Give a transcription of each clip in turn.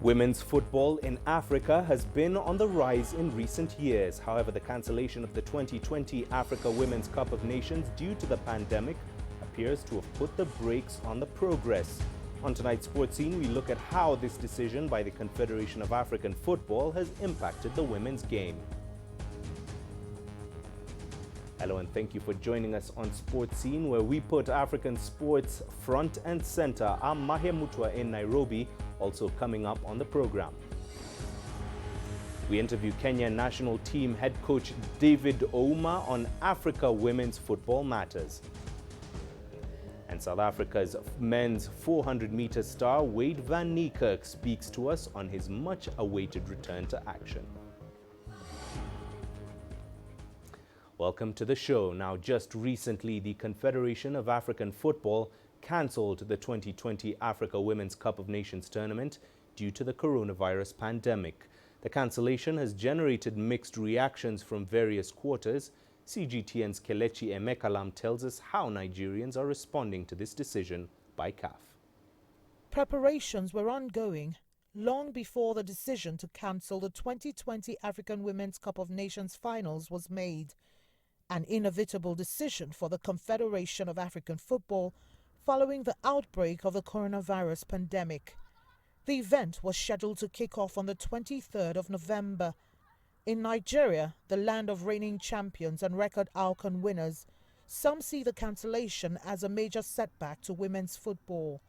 Women's football in Africa has been on the rise in recent years. However, the cancellation of the 2020 Africa Women's Cup of Nations due to the pandemic appears to have put the brakes on the progress. On tonight's Sports Scene, we look at how this decision by the Confederation of African Football has impacted the women's game. Hello and thank you for joining us on Sports Scene, where we put African sports front and center. I'm Mahia Mutua in Nairobi, also coming up on the program. We interview Kenya national team head coach David Ouma on Africa women's football matters. And South Africa's men's 400-meter star Wade van Niekerk speaks to us on his much-awaited return to action. Welcome to the show. Now, just recently, the Confederation of African Football cancelled the 2020 Africa Women's Cup of Nations tournament due to the coronavirus pandemic. The cancellation has generated mixed reactions from various quarters. CGTN's Kelechi Emekalam tells us how Nigerians are responding to this decision by CAF. Preparations were ongoing long before the decision to cancel the 2020 African Women's Cup of Nations finals was made. An inevitable decision for the Confederation of African Football following the outbreak of the coronavirus pandemic. The event was scheduled to kick off on the 23rd of November. In Nigeria, the land of reigning champions and record AFCON winners, some see the cancellation as a major setback to women's football.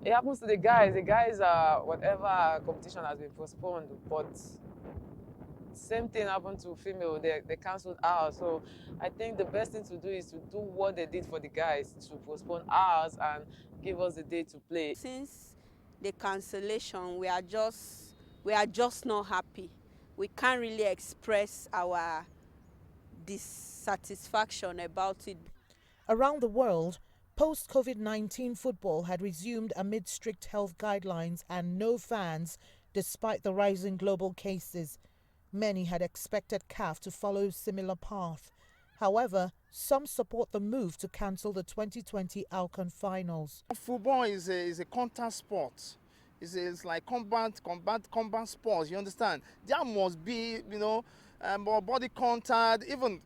It happens to the guys. The guys are, whatever competition has been postponed, but same thing happened to female. They cancelled ours. So I think the best thing to do is to do what they did for the guys, to postpone ours and give us the day to play. Since the cancellation, we are just not happy. We can't really express our dissatisfaction about it. Around the world, post-COVID-19 football had resumed amid strict health guidelines and no fans, despite the rising global cases. Many had expected CAF to follow a similar path. However, some support the move to cancel the 2020 AFCON finals. Football is a contact sport. It's like combat sports, you understand? There must be, more body contact, even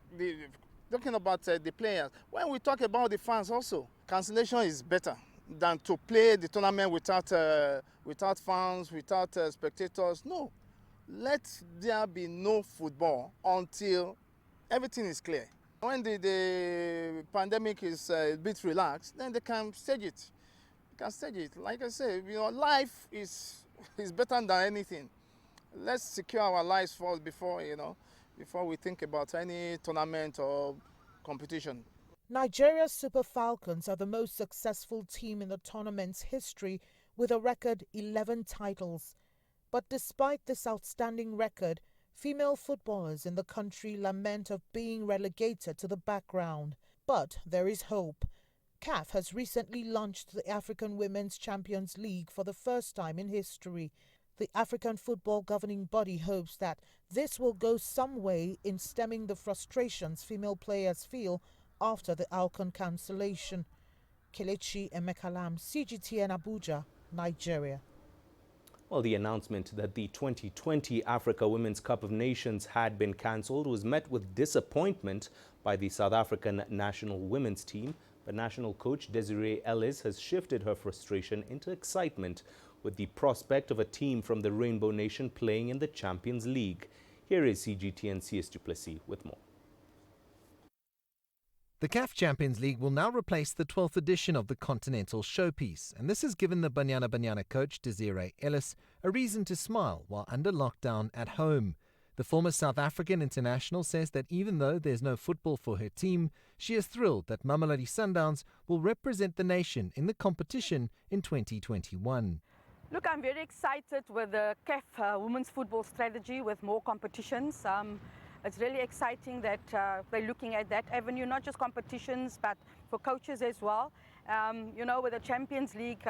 talking about the players. When we talk about the fans also, cancellation is better than to play the tournament without fans, without spectators. No. Let there be no football until everything is clear. When the pandemic is a bit relaxed, then they can stage it. Like I say, life is better than anything. Let's secure our lives first before we think about any tournament or competition. Nigeria's Super Falcons are the most successful team in the tournament's history with a record 11 titles. But despite this outstanding record, female footballers in the country lament of being relegated to the background. But there is hope. CAF has recently launched the African Women's Champions League for the first time in history. The African football governing body hopes that this will go some way in stemming the frustrations female players feel after the AFCON cancellation. Kelechi Emekalam, CGTN Abuja, Nigeria. Well, the announcement that the 2020 Africa Women's Cup of Nations had been cancelled was met with disappointment by the South African national women's team. But national coach Desiree Ellis has shifted her frustration into excitement with the prospect of a team from the Rainbow Nation playing in the Champions League. Here is CGTN CS du Plessis with more. The CAF Champions League will now replace the 12th edition of the Continental Showpiece, and this has given the Banyana coach Desiree Ellis a reason to smile while under lockdown at home. The former South African international says that even though there's no football for her team, she is thrilled that Mamelodi Sundowns will represent the nation in the competition in 2021. Look, I'm very excited with the CAF women's football strategy with more competitions. It's really exciting that they're looking at that avenue, not just competitions, but for coaches as well. With the Champions League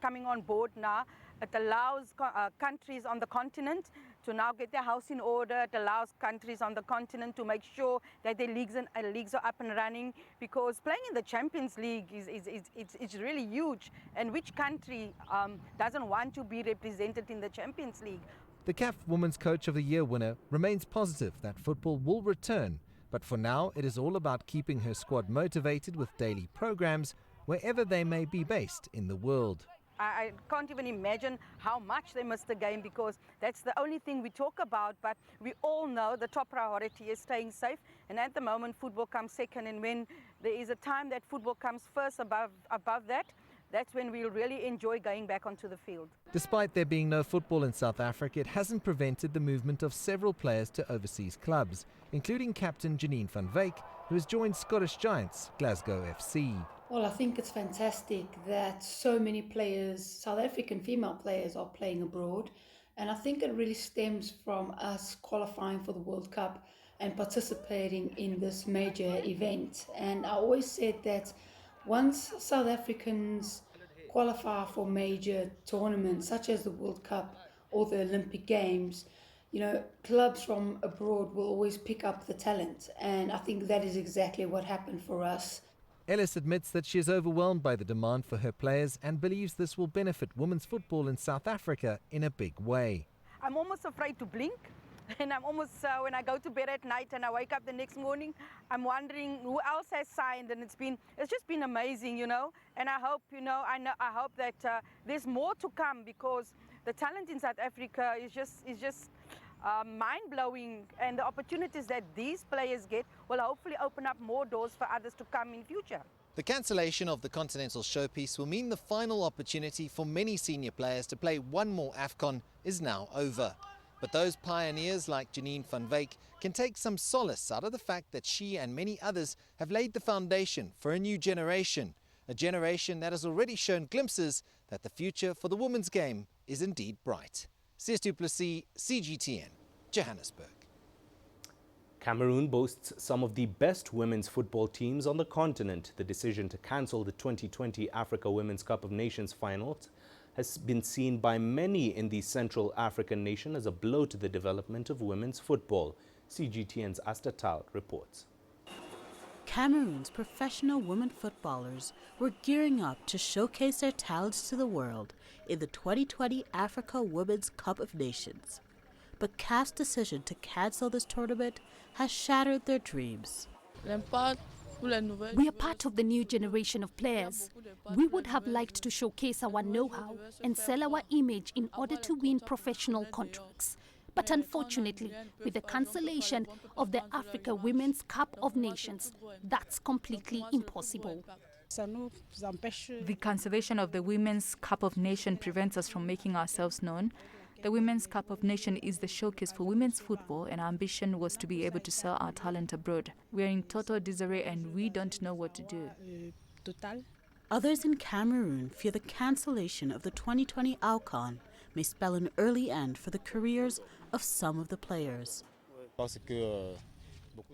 coming on board now, It allows countries on the continent to now get their house in order. It allows countries on the continent to make sure that their leagues are up and running, because playing in the Champions League is really huge. And which country doesn't want to be represented in the Champions League? The CAF Women's Coach of the Year winner remains positive that football will return, but for now it is all about keeping her squad motivated with daily programs wherever they may be based in the world. I can't even imagine how much they miss the game, because that's the only thing we talk about, but we all know the top priority is staying safe, and at the moment football comes second, and when there is a time that football comes first above that, that's when we'll really enjoy going back onto the field. Despite there being no football in South Africa, it hasn't prevented the movement of several players to overseas clubs, including captain Janine van Wyk, who has joined Scottish giants Glasgow FC. Well, I think it's fantastic that so many players, South African female players, are playing abroad. And I think it really stems from us qualifying for the World Cup and participating in this major event. And I always said that once South Africans qualify for major tournaments such as the World Cup or the Olympic Games, you know, clubs from abroad will always pick up the talent. And I think that is exactly what happened for us. Ellis admits that she is overwhelmed by the demand for her players and believes this will benefit women's football in South Africa in a big way. I'm almost afraid to blink, and I'm almost, when I go to bed at night and I wake up the next morning, I'm wondering who else has signed, and it's just been amazing, you know. And I hope, I hope that there's more to come, because the talent in South Africa is just mind-blowing, and the opportunities that these players get will hopefully open up more doors for others to come in future. The cancellation of the Continental Showpiece will mean the final opportunity for many senior players to play one more AFCON is now over. But those pioneers like Janine van Wyk can take some solace out of the fact that she and many others have laid the foundation for a new generation, a generation that has already shown glimpses that the future for the women's game is indeed bright. CS du Plessis, CGTN, Johannesburg. Cameroon boasts some of the best women's football teams on the continent. The decision to cancel the 2020 Africa Women's Cup of Nations finals has been seen by many in the Central African nation as a blow to the development of women's football. CGTN's Asta Tal reports. Cameroon's professional women footballers were gearing up to showcase their talents to the world in the 2020 Africa Women's Cup of Nations. But CAF's decision to cancel this tournament has shattered their dreams. We are part of the new generation of players. We would have liked to showcase our know-how and sell our image in order to win professional contracts. But unfortunately, with the cancellation of the Africa Women's Cup of Nations, that's completely impossible. The cancellation of the Women's Cup of Nations prevents us from making ourselves known. The Women's Cup of Nations is the showcase for women's football, and our ambition was to be able to sell our talent abroad. We are in total disarray and we don't know what to do. Others in Cameroon fear the cancellation of the 2020 AFCON may spell an early end for the careers of some of the players.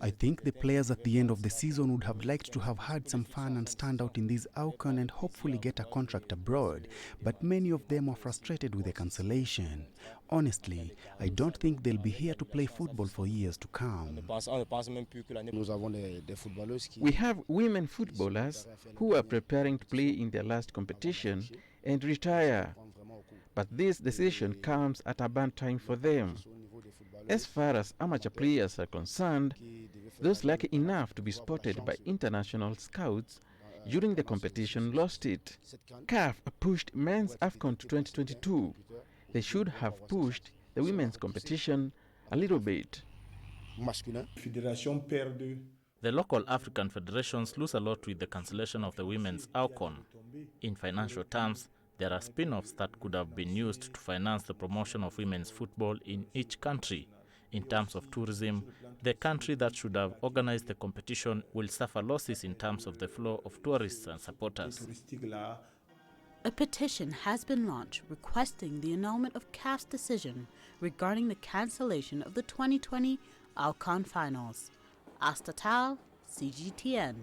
I think the players at the end of the season would have liked to have had some fun and stand out in this AFCON and hopefully get a contract abroad, but many of them are frustrated with the cancellation. Honestly, I don't think they'll be here to play football for years to come. We have women footballers who are preparing to play in their last competition and retire. But this decision comes at a bad time for them. As far as amateur players are concerned, those lucky enough to be spotted by international scouts during the competition lost it. CAF pushed men's AFCON to 2022. They should have pushed the women's competition a little bit. The local African federations lose a lot with the cancellation of the women's AFCON. In financial terms, there are spin-offs that could have been used to finance the promotion of women's football in each country. In terms of tourism, the country that should have organized the competition will suffer losses in terms of the flow of tourists and supporters. A petition has been launched requesting the annulment of CAF's decision regarding the cancellation of the 2020 AFCON finals. Asta Tal, CGTN.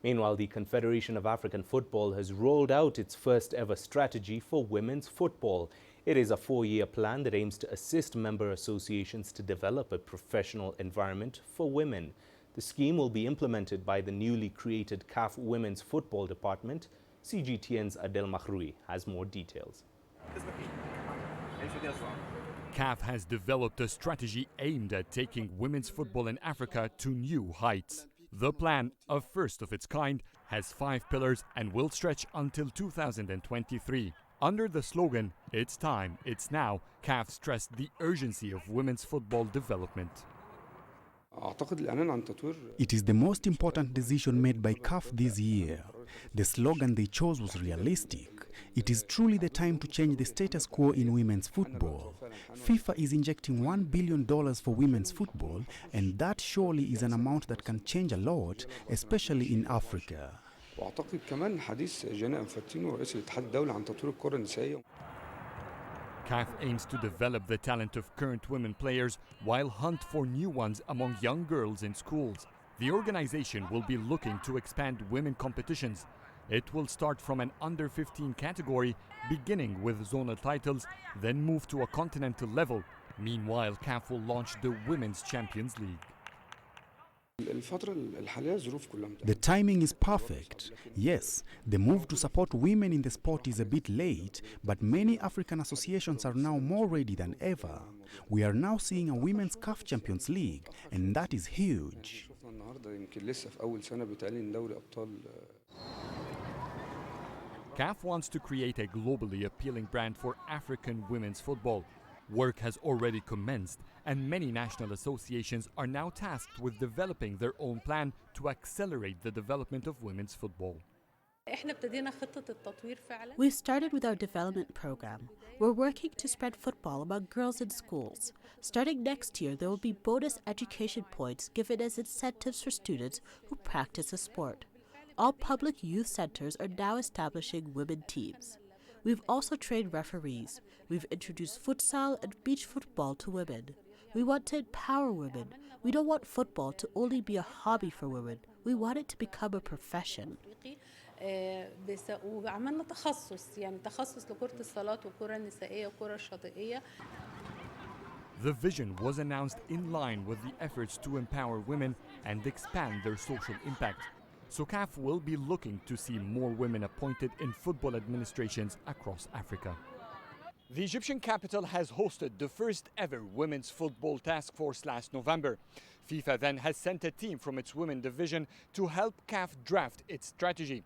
Meanwhile, the Confederation of African Football has rolled out its first ever strategy for women's football. It is a 4-year plan that aims to assist member associations to develop a professional environment for women. The scheme will be implemented by the newly created CAF Women's Football Department. CGTN's Adel Mahroui has more details. CAF has developed a strategy aimed at taking women's football in Africa to new heights. The plan, a first of its kind, has 5 pillars and will stretch until 2023. Under the slogan, "It's time, it's now," CAF stressed the urgency of women's football development. It is the most important decision made by CAF this year. The slogan they chose was realistic. It is truly the time to change the status quo in women's football. FIFA is injecting $1 billion for women's football, and that surely is an amount that can change a lot, especially in Africa. CAF aims to develop the talent of current women players while hunt for new ones among young girls in schools. The organization will be looking to expand women competitions. It will start from an under-15 category, beginning with zonal titles, then move to a continental level. Meanwhile, CAF will launch the Women's Champions League. The timing is perfect. Yes, the move to support women in the sport is a bit late, but many African associations are now more ready than ever. We are now seeing a Women's CAF Champions League, and that is huge. CAF wants to create a globally appealing brand for African women's football. Work has already commenced, and many national associations are now tasked with developing their own plan to accelerate the development of women's football. We've started with our development program. We're working to spread football among girls in schools. Starting next year, there will be bonus education points given as incentives for students who practice a sport. All public youth centers are now establishing women teams. We've also trained referees. We've introduced futsal and beach football to women. We want to empower women. We don't want football to only be a hobby for women. We want it to become a profession. The vision was announced in line with the efforts to empower women and expand their social impact. So CAF will be looking to see more women appointed in football administrations across Africa. The Egyptian capital has hosted the first ever Women's Football Task Force last November. FIFA then has sent a team from its women division to help CAF draft its strategy.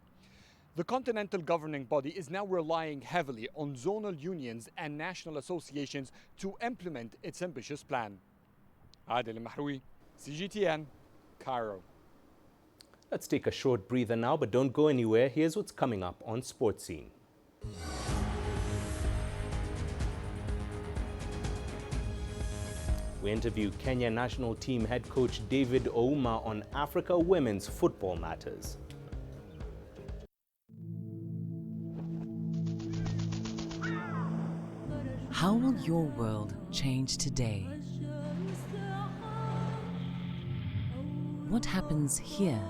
The continental governing body is now relying heavily on zonal unions and national associations to implement its ambitious plan. Adel Mahroui, CGTN, Cairo. Let's take a short breather now, but don't go anywhere. Here's what's coming up on Sports Scene. We interview Kenya national team head coach David Ouma on Africa women's football matters. How will your world change today? What happens here?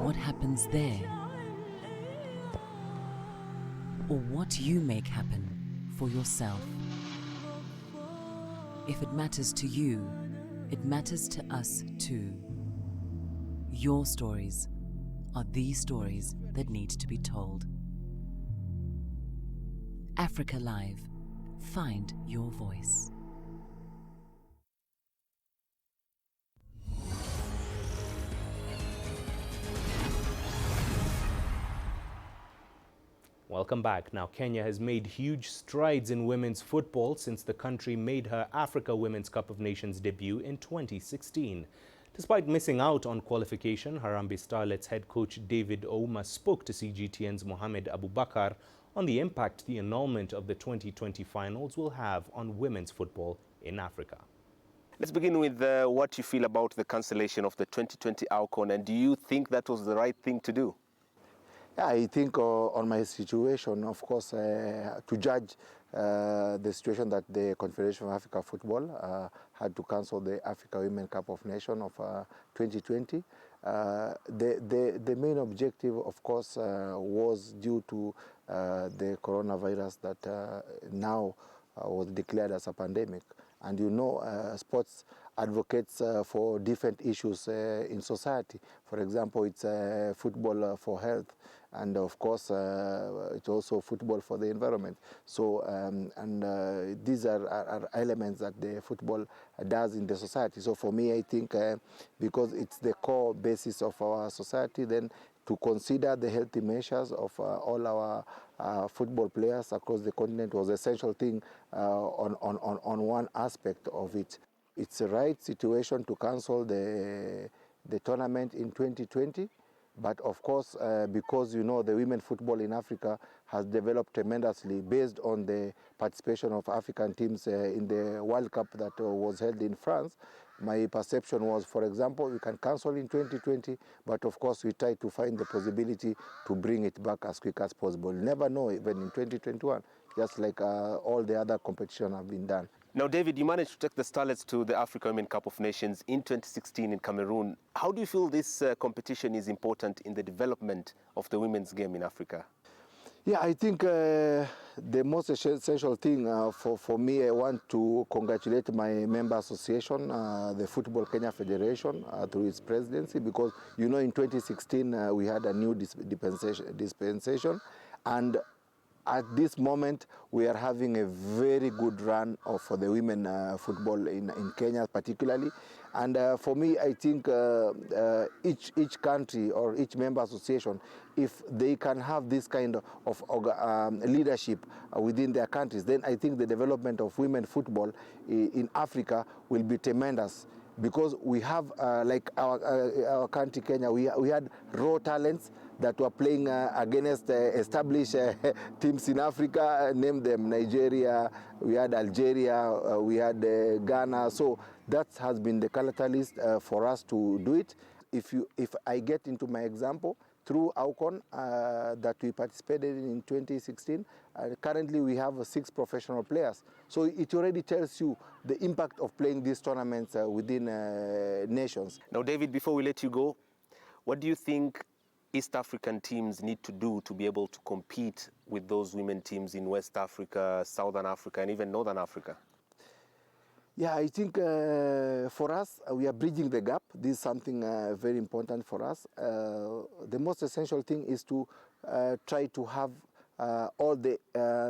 What happens there? Or what you make happen for yourself. If it matters to you, it matters to us too. Your stories are the stories that need to be told. Africa Live. Find your voice. Welcome back. Now, Kenya has made huge strides in women's football since the country made her Africa Women's Cup of Nations debut in 2016. Despite missing out on qualification, Harambe Starlets head coach David Ouma spoke to CGTN's Mohamed Abubakar on the impact the annulment of the 2020 finals will have on women's football in Africa. Let's begin with what you feel about the cancellation of the 2020 AFCON, and do you think that was the right thing to do? Yeah, I think on my situation, of course, to judge the situation that the Confederation of Africa Football had to cancel the Africa Women Cup of Nations of 2020. The main objective, of course, was due to the coronavirus that now was declared as a pandemic. And you know, sports advocates for different issues in society. For example, it's football for health, and of course, it's also football for the environment. So, these are elements that the football does in the society. So for me, I think because it's the core basis of our society, then to consider the healthy measures of all our football players across the continent was an essential thing on one aspect of it. It's the right situation to cancel the tournament in 2020, but of course, because you know the women football in Africa has developed tremendously based on the participation of African teams in the World Cup that was held in France. My perception was, for example, we can cancel in 2020, but of course we try to find the possibility to bring it back as quick as possible. You never know, even in 2021, just like all the other competitions have been done. Now, David, you managed to take the Starlets to the Africa Women Cup of Nations in 2016 in Cameroon. How do you feel this competition is important in the development of the women's game in Africa? Yeah, I think the most essential thing for me, I want to congratulate my member association, the Football Kenya Federation, through its presidency, because, you know, in 2016 we had a new dispensation, and at this moment, we are having a very good run for the women football in Kenya particularly. And for me, I think each country or each member association, if they can have this kind of leadership within their countries, then I think the development of women football in Africa will be tremendous. Because we have, like our country, Kenya, we had raw talents that were playing against established teams in Africa, name them Nigeria, we had Algeria, we had Ghana. So that has been the catalyst for us to do it. If I get into my example, through AFCON that we participated in 2016, currently we have 6 professional players. So it already tells you the impact of playing these tournaments within nations. Now, David, before we let you go, what do you think East African teams need to do to be able to compete with those women teams in West Africa, Southern Africa, and even Northern Africa? Yeah, I think for us, we are bridging the gap. This is something very important for us. The most essential thing is to try to have all the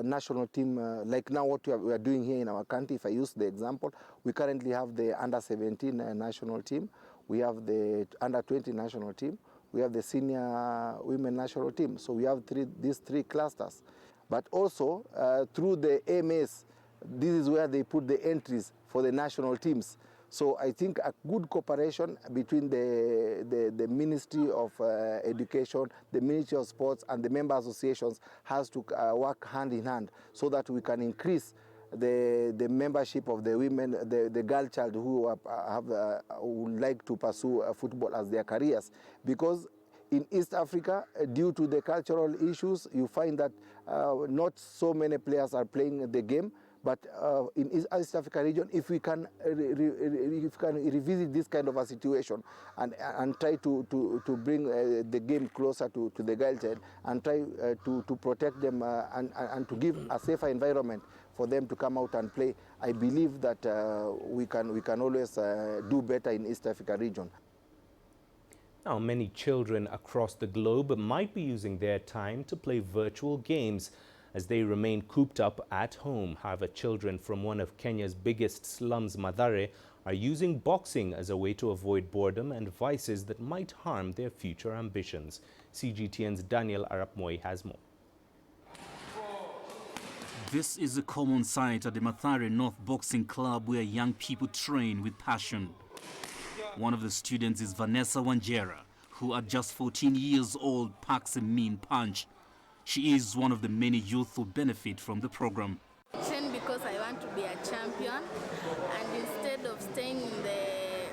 national team, like now what we are doing here in our country. If I use the example, we currently have the under-17 national team, we have the under-20 national team, we have the senior women national team. So we have these three clusters. But also through the AMS, this is where they put the entries for the national teams. So I think a good cooperation between the Ministry of Education, the Ministry of Sports, and the member associations has to work hand in hand so that we can increase the membership of the women, the girl child who would like to pursue football as their careers. Because in East Africa, due to the cultural issues, you find that not so many players are playing the game. But in East Africa region, if we can revisit this kind of a situation and try to bring the game closer to the girl child and try to protect them and to give a safer environment for them to come out and play, I believe that we can always do better in East Africa region. Now, many children across the globe might be using their time to play virtual games as they remain cooped up at home. However, children from one of Kenya's biggest slums, Mathare, are using boxing as a way to avoid boredom and vices that might harm their future ambitions. CGTN's Daniel Arap-Moi has more. This is a common sight at the Mathare North Boxing Club where young people train with passion. One of the students is Vanessa Wanjera, who at just 14 years old packs a mean punch. She is one of the many youth who benefit from the program. Train because I want to be a champion, and instead of staying in the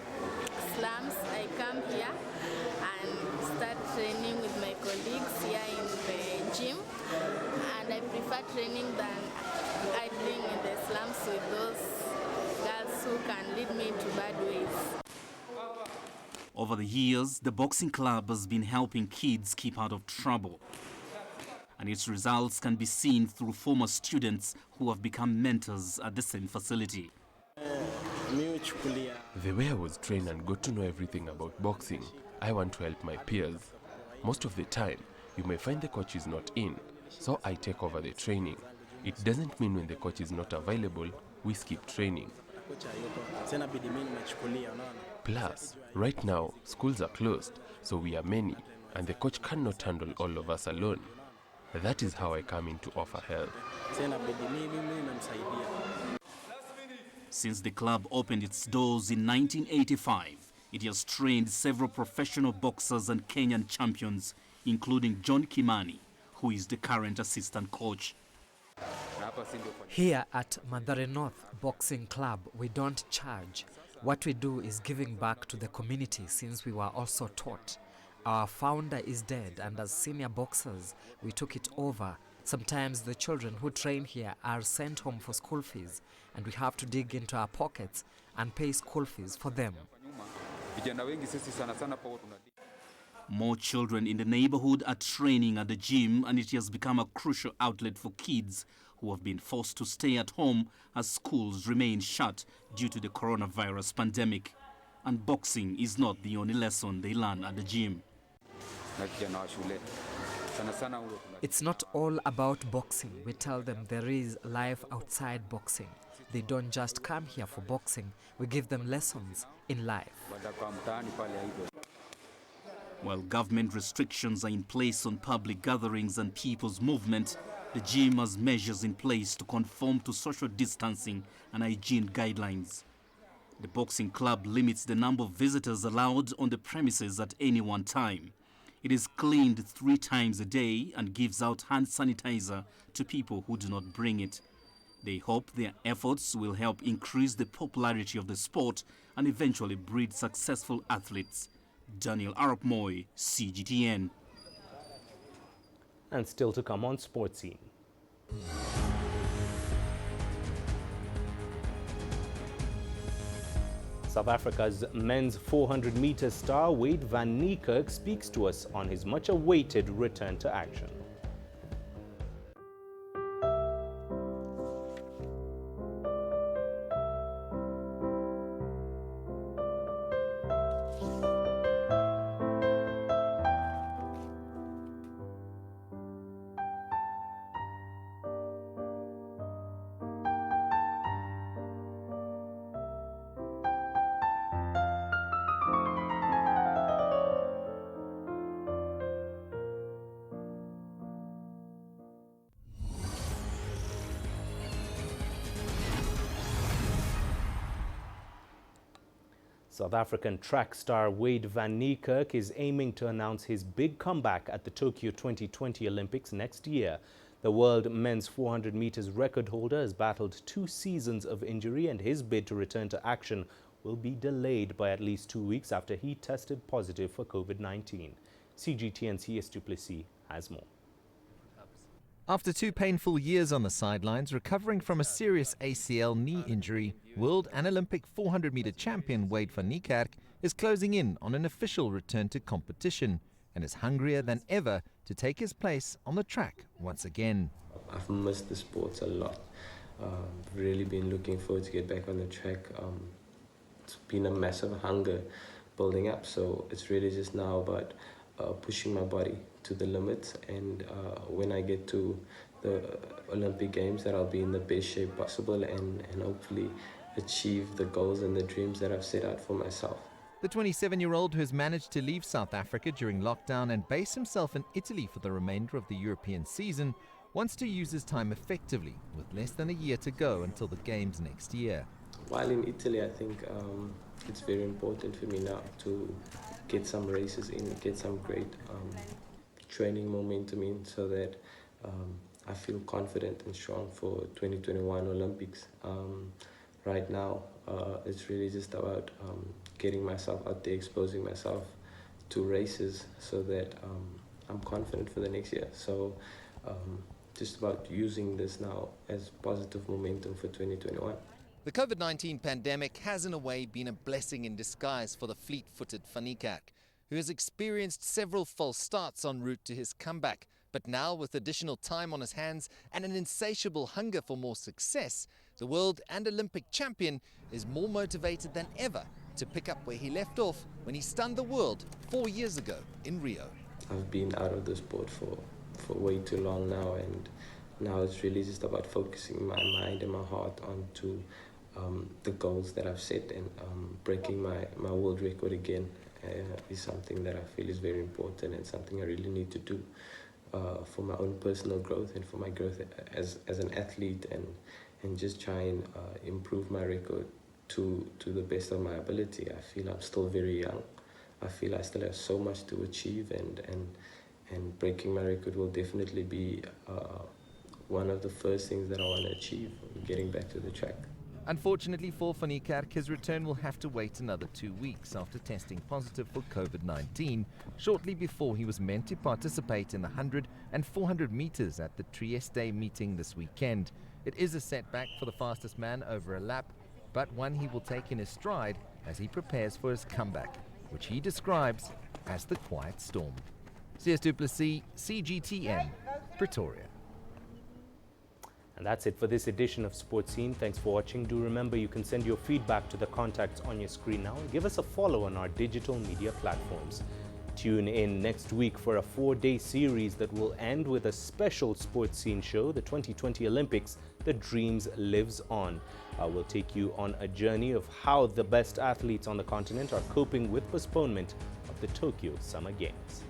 slums, I come here and start training with my colleagues here in the gym. And I prefer training than idling in the slums with those girls who can lead Over the years, the boxing club has been helping kids keep out of trouble. And its results can be seen through former students who have become mentors at the same facility. The way I was trained and got to know everything about boxing, I want to help my peers. Most of the time, you may find the coach is not in, so I take over the training. It doesn't mean when the coach is not available, we skip training. Plus, right now, schools are closed, so we are many, and the coach cannot handle all of us alone. That is how I come in to offer help. Since the club opened its doors in 1985, it has trained several professional boxers and Kenyan champions, including John Kimani, who is the current assistant coach. Here at Mathare North Boxing Club, we don't charge. What we do is giving back to the community since we were also taught. Our founder is dead, and as senior boxers, we took it over. Sometimes the children who train here are sent home for school fees, and we have to dig into our pockets and pay school fees for them. More children in the neighborhood are training at the gym, and it has become a crucial outlet for kids who have been forced to stay at home as schools remain shut due to the coronavirus pandemic. And boxing is not the only lesson they learn at the gym. It's not all about boxing. We tell them there is life outside boxing. They don't just come here for boxing. We give them lessons in life. While government restrictions are in place on public gatherings and people's movement, the gym has measures in place to conform to social distancing and hygiene guidelines. The boxing club limits the number of visitors allowed on the premises at any one time. It is cleaned 3 times a day and gives out hand sanitizer to people who do not bring it. They hope their efforts will help increase the popularity of the sport and eventually breed successful athletes. Daniel Arap Moy, CGTN. And still to come on Sports Scene. South Africa's men's 400-meter star Wade van Niekerk speaks to us on his much-awaited return to action. South African track star Wade van Niekerk is aiming to announce his big comeback at the Tokyo 2020 Olympics next year. The world men's 400 meters record holder has battled 2 seasons of injury, and his bid to return to action will be delayed by at least 2 weeks after he tested positive for COVID-19. CGTN's CS Duplessis has more. After 2 painful years on the sidelines, recovering from a serious ACL knee injury, world and Olympic 400-meter champion Wade van Niekerk is closing in on an official return to competition and is hungrier than ever to take his place on the track once again. I've missed the sports a lot. Really been looking forward to get back on the track. It's been a massive hunger building up, so it's really just now about pushing my body to the limits, and when I get to the Olympic Games, that I'll be in the best shape possible and hopefully achieve the goals and the dreams that I've set out for myself. The 27-year-old, who has managed to leave South Africa during lockdown and base himself in Italy for the remainder of the European season, wants to use his time effectively with less than a year to go until the Games next year. While in Italy, I think it's very important for me now to get some races in, get some great training momentum in, so that I feel confident and strong for 2021 Olympics. Right now, it's really just about getting myself out there, exposing myself to races, so that I'm confident for the next year. So just about using this now as positive momentum for 2021. The COVID-19 pandemic has in a way been a blessing in disguise for the fleet-footed Niekerk, who has experienced several false starts en route to his comeback. But now, with additional time on his hands and an insatiable hunger for more success, the world and Olympic champion is more motivated than ever to pick up where he left off when he stunned the world 4 years ago in Rio. I've been out of the sport for way too long now, and now it's really just about focusing my mind and my heart onto the goals that I've set, and breaking my world record again is something that I feel is very important and something I really need to do for my own personal growth and for my growth as an athlete, and just try and improve my record to the best of my ability. I feel I'm still very young. I feel I still have so much to achieve, and breaking my record will definitely be one of the first things that I want to achieve, getting back to the track. Unfortunately for Niekerk, his return will have to wait another 2 weeks after testing positive for COVID-19, shortly before he was meant to participate in the 100 and 400 meters at the Trieste meeting this weekend. It is a setback for the fastest man over a lap, but one he will take in his stride as he prepares for his comeback, which he describes as the quiet storm. CS du Plessis, CGTN, Pretoria. And that's it for this edition of Sports Scene. Thanks for watching. Do remember you can send your feedback to the contacts on your screen now, and give us a follow on our digital media platforms. Tune in next week for a 4-day series that will end with a special Sports Scene show, the 2020 Olympics, The Dreams Lives On. We'll take you on a journey of how the best athletes on the continent are coping with postponement of the Tokyo Summer Games.